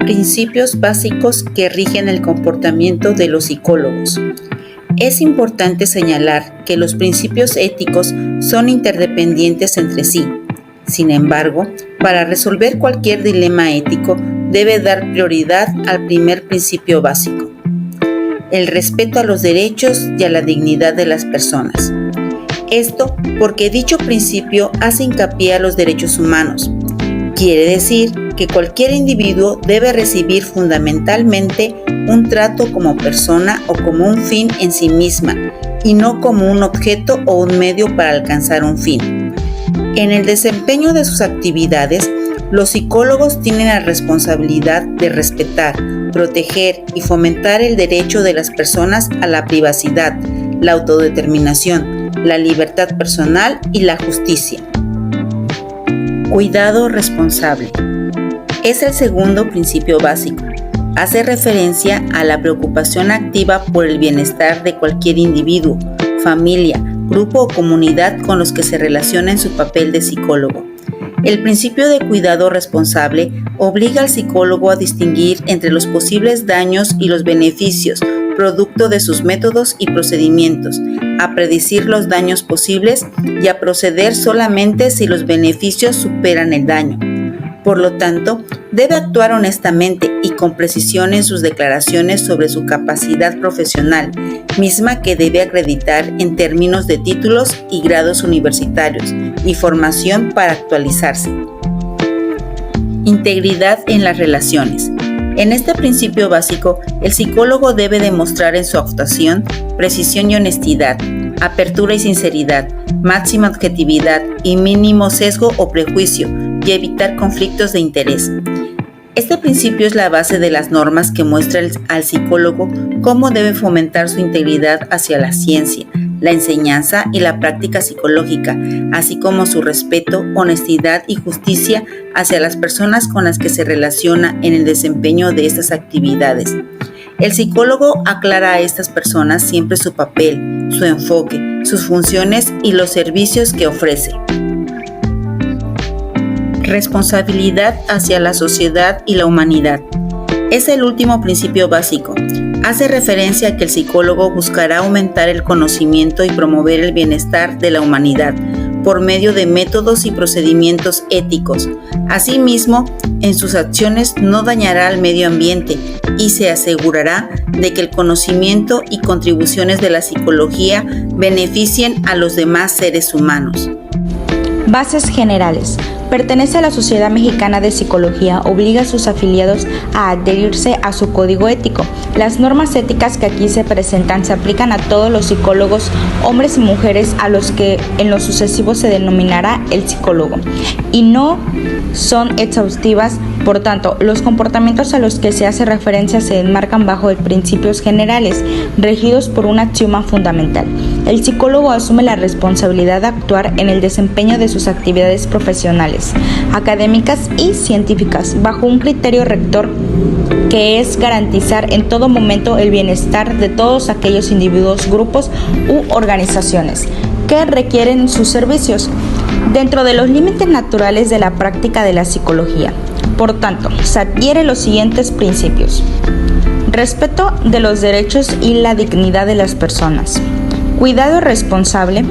Principios básicos que rigen el comportamiento de los psicólogos. Es importante señalar que los principios éticos son interdependientes entre sí. Sin embargo, para resolver cualquier dilema ético, debe dar prioridad al primer principio básico: el respeto a los derechos y a la dignidad de las personas. Esto porque dicho principio hace hincapié a los derechos humanos. Quiere decir que cualquier individuo debe recibir fundamentalmente un trato como persona o como un fin en sí misma, y no como un objeto o un medio para alcanzar un fin. En el desempeño de sus actividades, los psicólogos tienen la responsabilidad de respetar, proteger y fomentar el derecho de las personas a la privacidad, la autodeterminación, la libertad personal y la justicia. Cuidado responsable. Es el segundo principio básico. Hace referencia a la preocupación activa por el bienestar de cualquier individuo, familia, grupo o comunidad con los que se relaciona en su papel de psicólogo. El principio de cuidado responsable obliga al psicólogo a distinguir entre los posibles daños y los beneficios, producto de sus métodos y procedimientos, a predecir los daños posibles y a proceder solamente si los beneficios superan el daño. Por lo tanto, debe actuar honestamente y con precisión en sus declaraciones sobre su capacidad profesional, misma que debe acreditar en términos de títulos y grados universitarios y formación para actualizarse. Integridad en las relaciones. En este principio básico, el psicólogo debe demostrar en su actuación precisión y honestidad, apertura y sinceridad, máxima objetividad y mínimo sesgo o prejuicio, y evitar conflictos de interés. Este principio es la base de las normas que muestra al psicólogo cómo debe fomentar su integridad hacia la ciencia, la enseñanza y la práctica psicológica, así como su respeto, honestidad y justicia hacia las personas con las que se relaciona en el desempeño de estas actividades. El psicólogo aclara a estas personas siempre su papel, su enfoque, sus funciones y los servicios que ofrece. Responsabilidad hacia la sociedad y la humanidad. Es el último principio básico. Hace referencia a que el psicólogo buscará aumentar el conocimiento y promover el bienestar de la humanidad por medio de métodos y procedimientos éticos. Asimismo, en sus acciones no dañará al medio ambiente y se asegurará de que el conocimiento y contribuciones de la psicología beneficien a los demás seres humanos. Bases generales. Pertenece a la Sociedad Mexicana de Psicología, obliga a sus afiliados a adherirse a su código ético. Las normas éticas que aquí se presentan se aplican a todos los psicólogos, hombres y mujeres, a los que en lo sucesivo se denominará el psicólogo, y no son exhaustivas. Por tanto, los comportamientos a los que se hace referencia se enmarcan bajo principios generales, regidos por un axioma fundamental. El psicólogo asume la responsabilidad de actuar en el desempeño de sus actividades profesionales, académicas y científicas, bajo un criterio rector que es garantizar en todo momento el bienestar de todos aquellos individuos, grupos u organizaciones que requieren sus servicios, dentro de los límites naturales de la práctica de la psicología. Por tanto, se adhiere los siguientes principios: respeto de los derechos y la dignidad de las personas, cuidado responsable,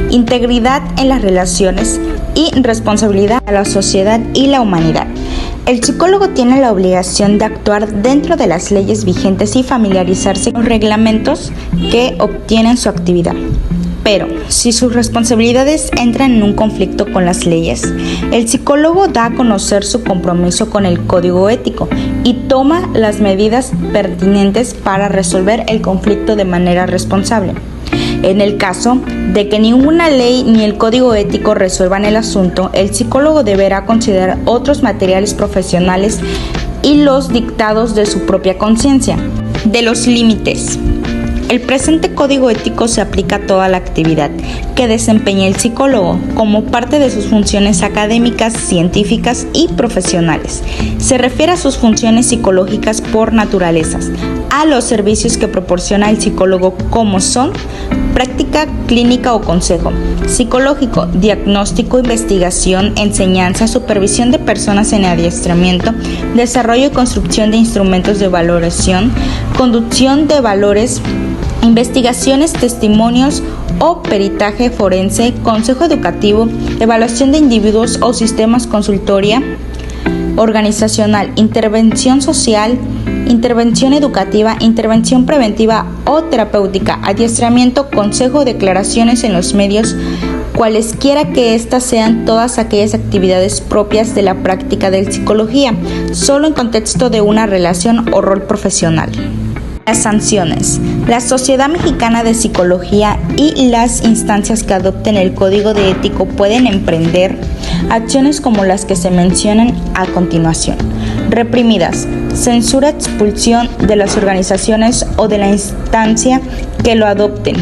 integridad en las relaciones y responsabilidad a la sociedad y la humanidad. El psicólogo tiene la obligación de actuar dentro de las leyes vigentes y familiarizarse con los reglamentos que obtienen su actividad. Pero, si sus responsabilidades entran en un conflicto con las leyes, el psicólogo da a conocer su compromiso con el código ético y toma las medidas pertinentes para resolver el conflicto de manera responsable. En el caso de que ninguna ley ni el código ético resuelvan el asunto, el psicólogo deberá considerar otros materiales profesionales y los dictados de su propia conciencia. De los límites. El presente código ético se aplica a toda la actividad que desempeña el psicólogo como parte de sus funciones académicas, científicas y profesionales. Se refiere a sus funciones psicológicas por naturaleza, a los servicios que proporciona el psicólogo como son Práctica clínica o consejo. Psicológico, diagnóstico, investigación, enseñanza, supervisión de personas en adiestramiento, desarrollo y construcción de instrumentos de valoración, conducción de valores, investigaciones, testimonios o peritaje forense, consejo educativo, evaluación de individuos o sistemas, consultoría organizacional, intervención social, intervención educativa, intervención preventiva o terapéutica, adiestramiento, consejo, declaraciones en los medios, cualesquiera que éstas sean todas aquellas actividades propias de la práctica de la psicología, solo en contexto de una relación o rol profesional. Las sanciones. La Sociedad Mexicana de Psicología y las instancias que adopten el Código de Ético pueden emprender acciones como las que se mencionan a continuación. Reprimidas. Censura, expulsión de las organizaciones o de la instancia que lo adopten.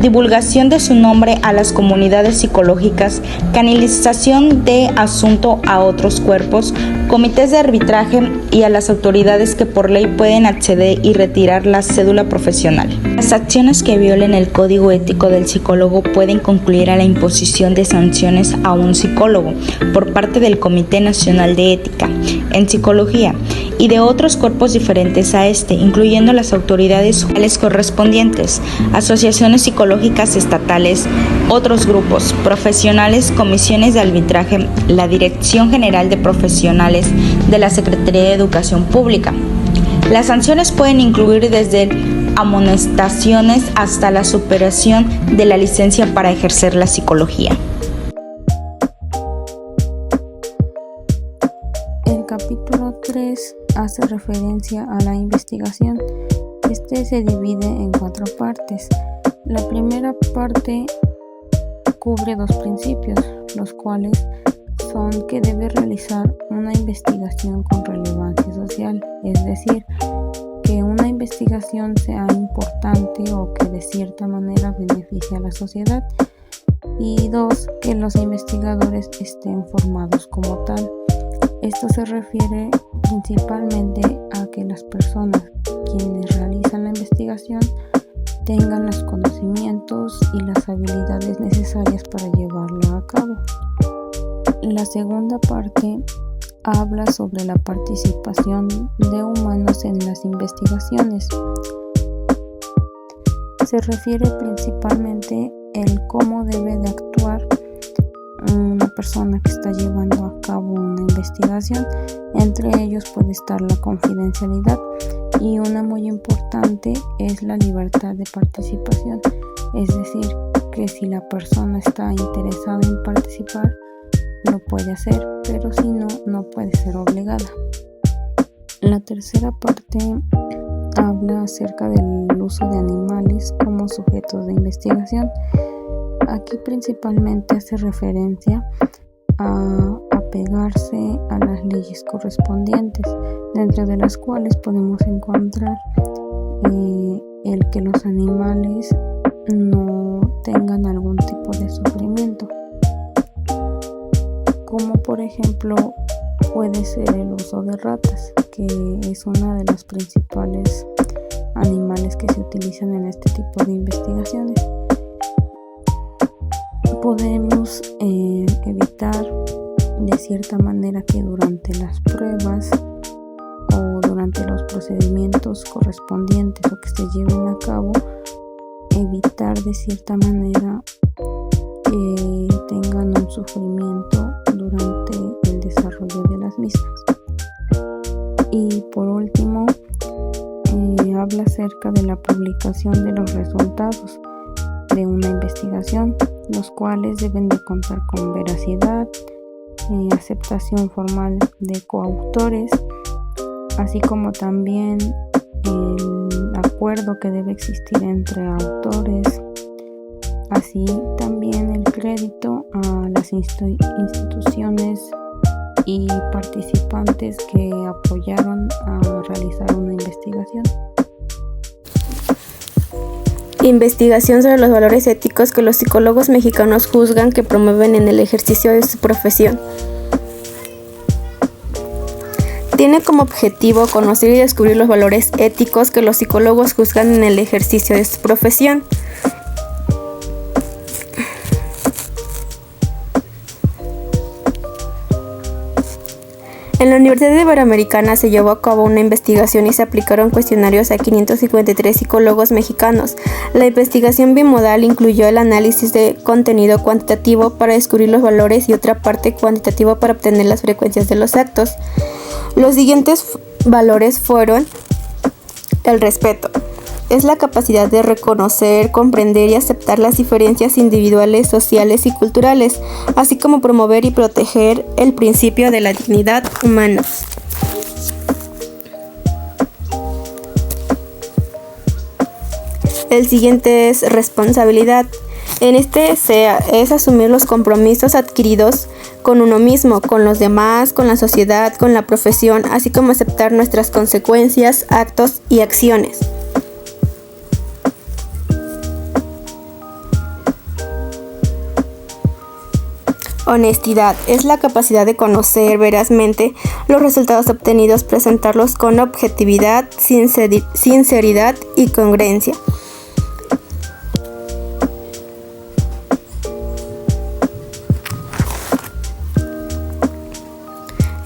Divulgación de su nombre a las comunidades psicológicas, canalización de asunto a otros cuerpos, comités de arbitraje y a las autoridades que por ley pueden acceder y retirar la cédula profesional. Las acciones que violen el código ético del psicólogo pueden concluir a la imposición de sanciones a un psicólogo por parte del Comité Nacional de Ética en Psicología y de otros cuerpos diferentes a este, incluyendo las autoridades correspondientes, asociaciones psicológicas estatales, otros grupos profesionales, comisiones de arbitraje, la Dirección General de Profesionales de la Secretaría de Educación Pública. Las sanciones pueden incluir desde amonestaciones hasta la superación de la licencia para ejercer la psicología. El capítulo 3 hace referencia a la investigación. Este se divide en 4 partes. La primera parte cubre 2 principios, los cuales son que debe realizar una investigación con relevancia social, es decir, que una investigación sea importante o que de cierta manera beneficie a la sociedad. Y 2, que los investigadores estén formados como tal. Esto se refiere principalmente a que las personas quienes realizan la investigación tengan los conocimientos y las habilidades necesarias para llevarla a cabo. La segunda parte habla sobre la participación de humanos en las investigaciones. Se refiere principalmente el cómo debe de actuar una persona que está llevando a cabo una investigación. Entre ellos puede estar la confidencialidad y una muy importante es la libertad de participación, es decir, que si la persona está interesada en participar, lo puede hacer, pero si no, no puede ser obligada. La tercera parte habla acerca del uso de animales como sujetos de investigación. Aquí principalmente hace referencia a apegarse a las leyes correspondientes, dentro de las cuales podemos encontrar el que los animales no tengan algún tipo de sufrimiento, como por ejemplo puede ser el uso de ratas, que es una de las principales animales que se utilizan en este tipo de investigaciones. Podemos evitar de cierta manera que durante las pruebas o durante los procedimientos correspondientes o que se lleven a cabo, evitar de cierta manera que tengan un sufrimiento durante el desarrollo de las mismas. Y por último, habla acerca de la publicación de los resultados de una investigación, los cuales deben de contar con veracidad, aceptación formal de coautores, así como también el acuerdo que debe existir entre autores, así también el crédito a las instituciones y participantes que apoyaron a realizar una investigación. Investigación sobre los valores éticos que los psicólogos mexicanos juzgan que promueven en el ejercicio de su profesión. Tiene como objetivo conocer y descubrir los valores éticos que los psicólogos juzgan en el ejercicio de su profesión. En la Universidad Iberoamericana se llevó a cabo una investigación y se aplicaron cuestionarios a 553 psicólogos mexicanos. La investigación bimodal incluyó el análisis de contenido cuantitativo para descubrir los valores y otra parte cuantitativa para obtener las frecuencias de los actos. Los siguientes valores fueron el respeto. Es la capacidad de reconocer, comprender y aceptar las diferencias individuales, sociales y culturales, así como promover y proteger el principio de la dignidad humana. El siguiente es responsabilidad. En este es asumir los compromisos adquiridos con uno mismo, con los demás, con la sociedad, con la profesión, así como aceptar nuestras consecuencias, actos y acciones. Honestidad es la capacidad de conocer verazmente los resultados obtenidos, presentarlos con objetividad, sinceridad y congruencia.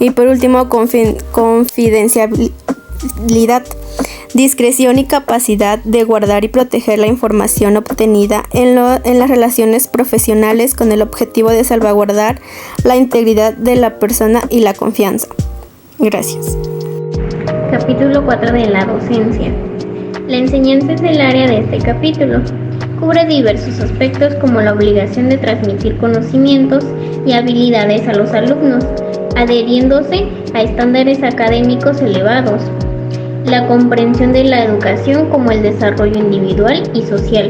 Y por último, confidencialidad. Discreción y capacidad de guardar y proteger la información obtenida en las relaciones profesionales con el objetivo de salvaguardar la integridad de la persona y la confianza. Gracias. Capítulo 4 de la docencia. La enseñanza es el área de este capítulo. Cubre diversos aspectos como la obligación de transmitir conocimientos y habilidades a los alumnos, adheriéndose a estándares académicos elevados. La comprensión de la educación como el desarrollo individual y social,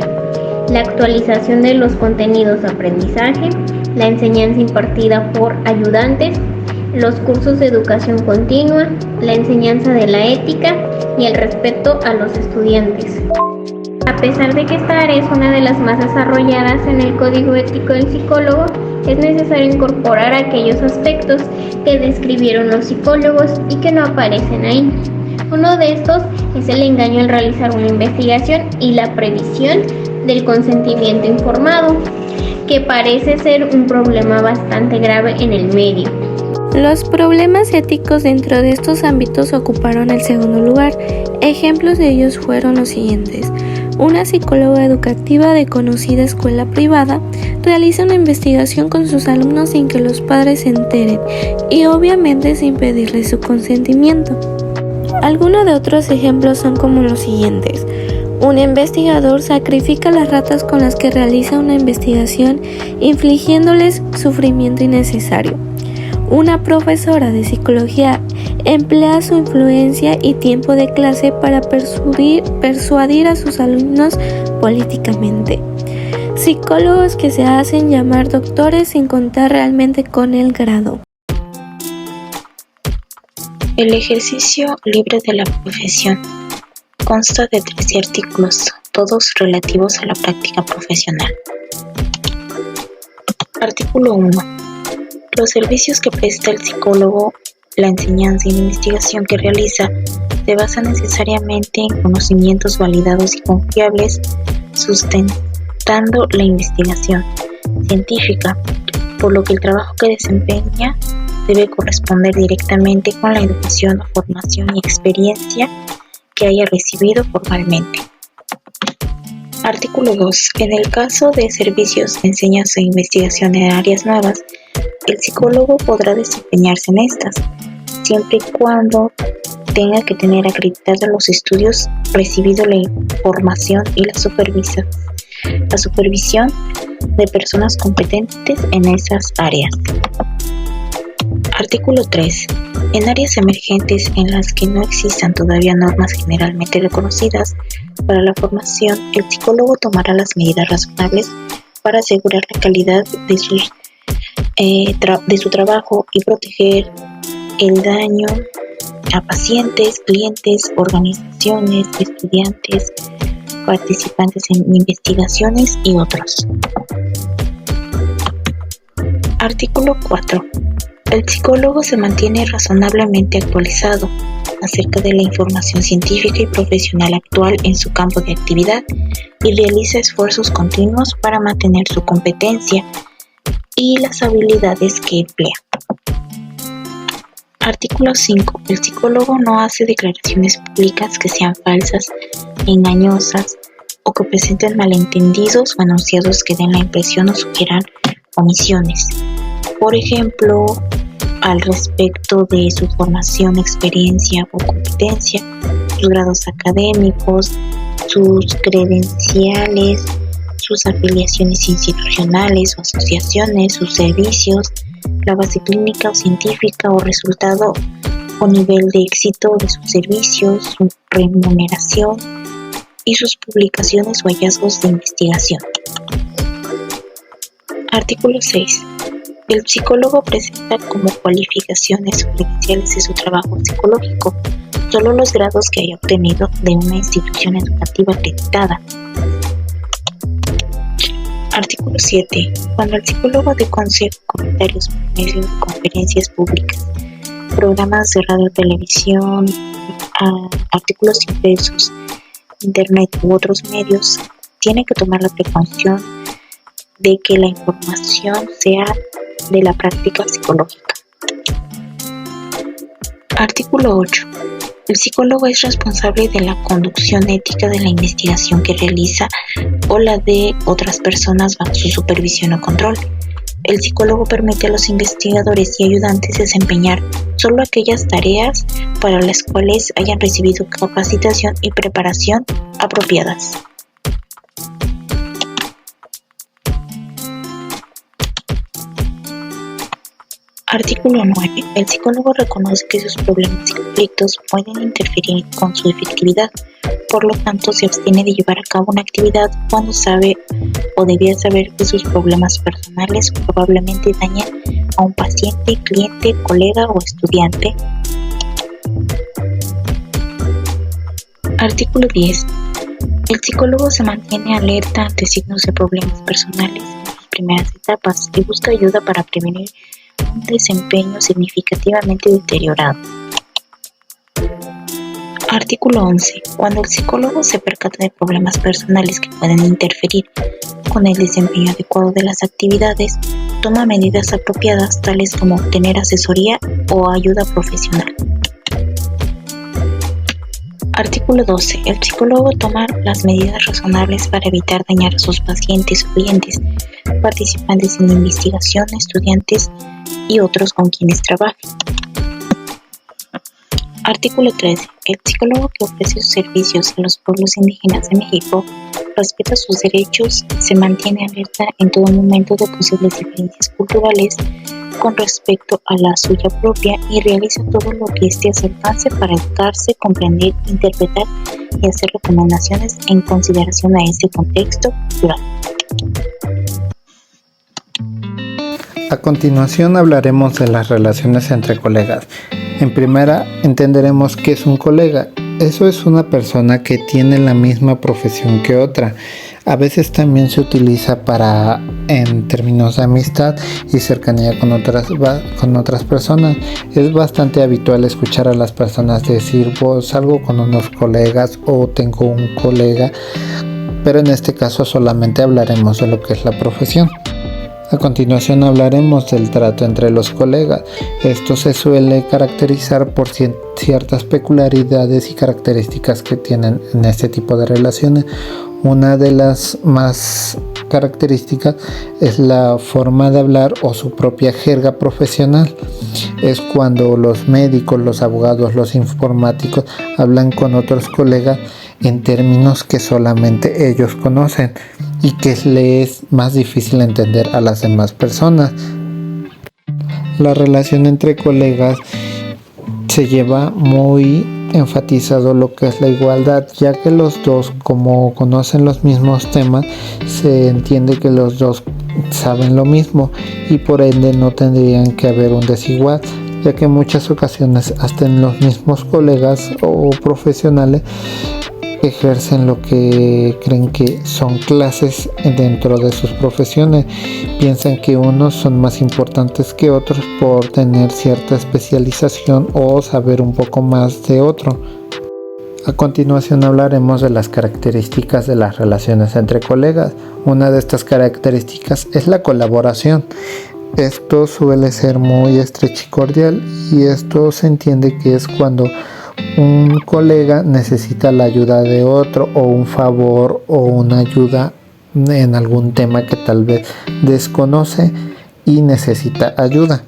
la actualización de los contenidos de aprendizaje, la enseñanza impartida por ayudantes, los cursos de educación continua, la enseñanza de la ética y el respeto a los estudiantes. A pesar de que esta área es una de las más desarrolladas en el Código Ético del Psicólogo, es necesario incorporar aquellos aspectos que describieron los psicólogos y que no aparecen ahí. Uno de estos es el engaño al realizar una investigación y la previsión del consentimiento informado, que parece ser un problema bastante grave en el medio. Los problemas éticos dentro de estos ámbitos ocuparon el segundo lugar. Ejemplos de ellos fueron los siguientes. Una psicóloga educativa de conocida escuela privada realiza una investigación con sus alumnos sin que los padres se enteren y obviamente sin pedirles su consentimiento. Algunos de otros ejemplos son como los siguientes. Un investigador sacrifica las ratas con las que realiza una investigación, infligiéndoles sufrimiento innecesario. Una profesora de psicología emplea su influencia y tiempo de clase para persuadir a sus alumnos políticamente. Psicólogos que se hacen llamar doctores sin contar realmente con el grado. El ejercicio libre de la profesión consta de 13 artículos, todos relativos a la práctica profesional. Artículo 1. Los servicios que presta el psicólogo, la enseñanza y la investigación que realiza se basan necesariamente en conocimientos validados y confiables, sustentando la investigación científica, por lo que el trabajo que desempeña debe corresponder directamente con la educación o formación y experiencia que haya recibido formalmente. Artículo 2. En el caso de servicios de enseñanza e investigación en áreas nuevas, el psicólogo podrá desempeñarse en estas, siempre y cuando tenga que tener acreditados los estudios, recibido la formación y la supervisión de personas competentes en esas áreas. Artículo 3. En áreas emergentes en las que no existan todavía normas generalmente reconocidas para la formación, el psicólogo tomará las medidas razonables para asegurar la calidad de su trabajo y proteger el daño a pacientes, clientes, organizaciones, estudiantes, participantes en investigaciones y otros. Artículo 4. El psicólogo se mantiene razonablemente actualizado acerca de la información científica y profesional actual en su campo de actividad y realiza esfuerzos continuos para mantener su competencia y las habilidades que emplea. Artículo 5. El psicólogo no hace declaraciones públicas que sean falsas, engañosas o que presenten malentendidos o enunciados que den la impresión o sugieran omisiones. Por ejemplo, al respecto de su formación, experiencia o competencia, sus grados académicos, sus credenciales, sus afiliaciones institucionales o asociaciones, sus servicios, la base clínica o científica o resultado o nivel de éxito de sus servicios, su remuneración y sus publicaciones o hallazgos de investigación. Artículo 6. El psicólogo presenta como cualificaciones o credenciales de su trabajo psicológico solo los grados que haya obtenido de una institución educativa acreditada. Artículo 7. Cuando el psicólogo dé consejo o comentarios por medio de conferencias públicas, programas de radio, televisión, artículos impresos, internet u otros medios, tiene que tomar la precaución de que la información sea de la práctica psicológica. Artículo 8. El psicólogo es responsable de la conducción ética de la investigación que realiza o la de otras personas bajo su supervisión o control. El psicólogo permite a los investigadores y ayudantes desempeñar solo aquellas tareas para las cuales hayan recibido capacitación y preparación apropiadas. Artículo 9. El psicólogo reconoce que sus problemas y conflictos pueden interferir con su efectividad, por lo tanto se abstiene de llevar a cabo una actividad cuando sabe o debía saber que sus problemas personales probablemente dañan a un paciente, cliente, colega o estudiante. Artículo 10. El psicólogo se mantiene alerta ante signos de problemas personales en sus primeras etapas y busca ayuda para prevenir un desempeño significativamente deteriorado. Artículo 11. Cuando el psicólogo se percata de problemas personales que pueden interferir con el desempeño adecuado de las actividades, toma medidas apropiadas tales como obtener asesoría o ayuda profesional. Artículo 12. El psicólogo toma las medidas razonables para evitar dañar a sus pacientes o clientes, participantes en investigación, estudiantes y otros con quienes trabaja. Artículo 13. El psicólogo que ofrece sus servicios a los pueblos indígenas de México respeta sus derechos, se mantiene alerta en todo momento de posibles diferencias culturales con respecto a la suya propia y realiza todo lo que esté a su alcance para educarse, comprender, interpretar y hacer recomendaciones en consideración a este contexto cultural. A continuación hablaremos de las relaciones entre colegas. En primera, entenderemos qué es un colega. Eso es una persona que tiene la misma profesión que otra. A veces también se utiliza en términos de amistad y cercanía con otras personas. Es bastante habitual escuchar a las personas decir, salgo con unos colegas o tengo un colega, pero en este caso solamente hablaremos de lo que es la profesión. A continuación hablaremos del trato entre los colegas. Esto se suele caracterizar por ciertas peculiaridades y características que tienen en este tipo de relaciones. Una de las más características es la forma de hablar o su propia jerga profesional. Es cuando los médicos, los abogados, los informáticos hablan con otros colegas en términos que solamente ellos conocen y que les es más difícil entender a las demás personas. La relación entre colegas se lleva muy enfatizado lo que es la igualdad, ya que los dos, como conocen los mismos temas, se entiende que los dos saben lo mismo y por ende no tendrían que haber un desigual, ya que en muchas ocasiones hasta en los mismos colegas o profesionales ejercen lo que creen que son clases dentro de sus profesiones. Piensan que unos son más importantes que otros por tener cierta especialización o saber un poco más de otro. A continuación hablaremos de las características de las relaciones entre colegas. Una de estas características es la colaboración. Esto suele ser muy estrecho y cordial, y esto se entiende que es cuando un colega necesita la ayuda de otro, o un favor o una ayuda en algún tema que tal vez desconoce y necesita ayuda.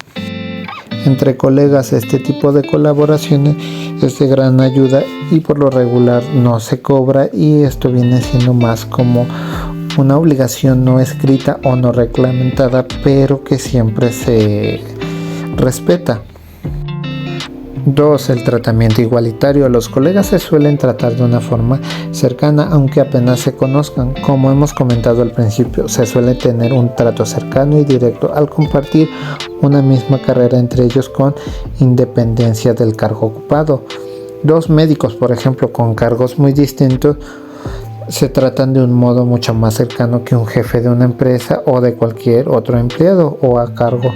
Entre colegas este tipo de colaboraciones es de gran ayuda y por lo regular no se cobra, y esto viene siendo más como una obligación no escrita o no reglamentada, pero que siempre se respeta. 2. El tratamiento igualitario. Los colegas se suelen tratar de una forma cercana, aunque apenas se conozcan. Como hemos comentado al principio, se suele tener un trato cercano y directo al compartir una misma carrera entre ellos, con independencia del cargo ocupado. 2 médicos, por ejemplo, con cargos muy distintos, se tratan de un modo mucho más cercano que un jefe de una empresa o de cualquier otro empleado o a cargo.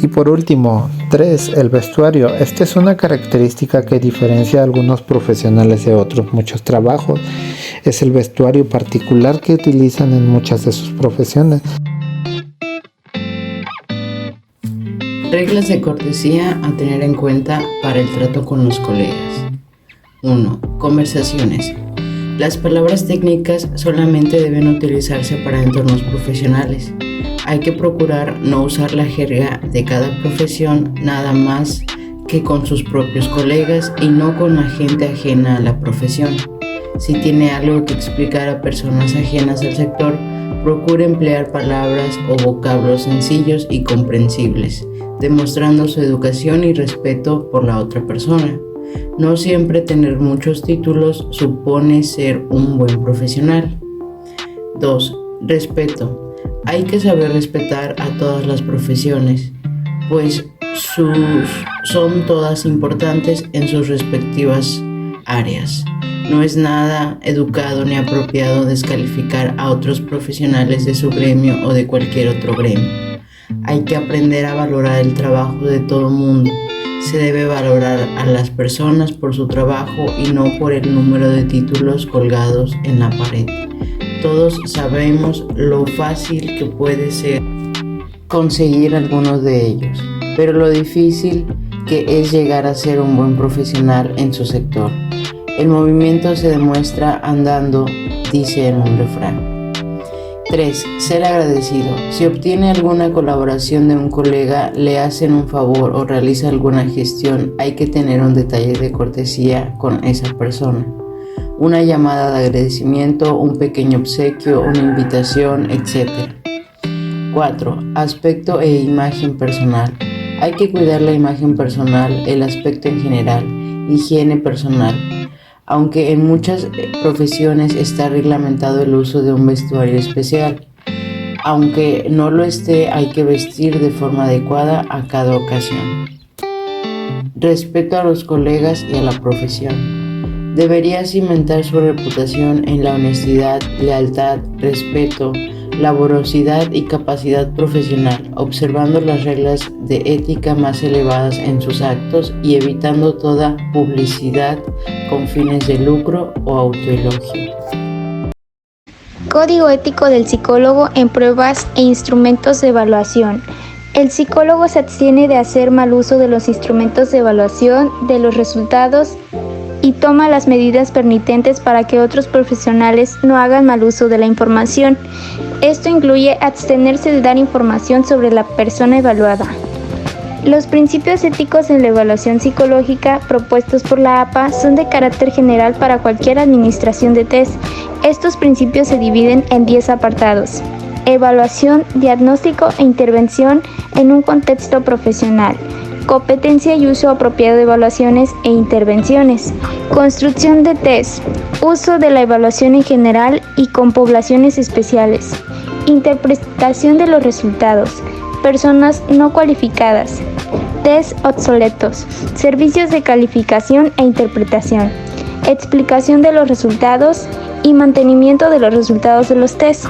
Y por último, 3. El vestuario. Esta es una característica que diferencia a algunos profesionales de otros muchos trabajos. Es el vestuario particular que utilizan en muchas de sus profesiones. Reglas de cortesía a tener en cuenta para el trato con los colegas. 1. Conversaciones. Las palabras técnicas solamente deben utilizarse para entornos profesionales. Hay que procurar no usar la jerga de cada profesión nada más que con sus propios colegas y no con la gente ajena a la profesión. Si tiene algo que explicar a personas ajenas al sector, procure emplear palabras o vocablos sencillos y comprensibles, demostrando su educación y respeto por la otra persona. No siempre tener muchos títulos supone ser un buen profesional. 2. Respeto. Hay que saber respetar a todas las profesiones, pues son todas importantes en sus respectivas áreas. No es nada educado ni apropiado descalificar a otros profesionales de su gremio o de cualquier otro gremio. Hay que aprender a valorar el trabajo de todo mundo. Se debe valorar a las personas por su trabajo y no por el número de títulos colgados en la pared. Todos sabemos lo fácil que puede ser conseguir algunos de ellos, pero lo difícil que es llegar a ser un buen profesional en su sector. El movimiento se demuestra andando, dice en un refrán. 3. Ser agradecido. Si obtiene alguna colaboración de un colega, le hacen un favor o realiza alguna gestión, hay que tener un detalle de cortesía con esa persona. Una llamada de agradecimiento, un pequeño obsequio, una invitación, etc. 4. Aspecto e imagen personal. Hay que cuidar la imagen personal, el aspecto en general, higiene personal. Aunque en muchas profesiones está reglamentado el uso de un vestuario especial. Aunque no lo esté, hay que vestir de forma adecuada a cada ocasión. Respeto a los colegas y a la profesión. Debería cimentar su reputación en la honestidad, lealtad, respeto, laboriosidad y capacidad profesional, observando las reglas de ética más elevadas en sus actos y evitando toda publicidad con fines de lucro o autoelogio. Código ético del psicólogo en pruebas e instrumentos de evaluación. El psicólogo se abstiene de hacer mal uso de los instrumentos de evaluación de los resultados y toma las medidas pertinentes para que otros profesionales no hagan mal uso de la información. Esto incluye abstenerse de dar información sobre la persona evaluada. Los principios éticos en la evaluación psicológica propuestos por la APA son de carácter general para cualquier administración de test. Estos principios se dividen en 10 apartados. Evaluación, diagnóstico e intervención en un contexto profesional. Competencia y uso apropiado de evaluaciones e intervenciones. Construcción de test. Uso de la evaluación en general y con poblaciones especiales. Interpretación de los resultados. Personas no cualificadas. Test obsoletos. Servicios de calificación e interpretación. Explicación de los resultados y mantenimiento de los resultados de los test.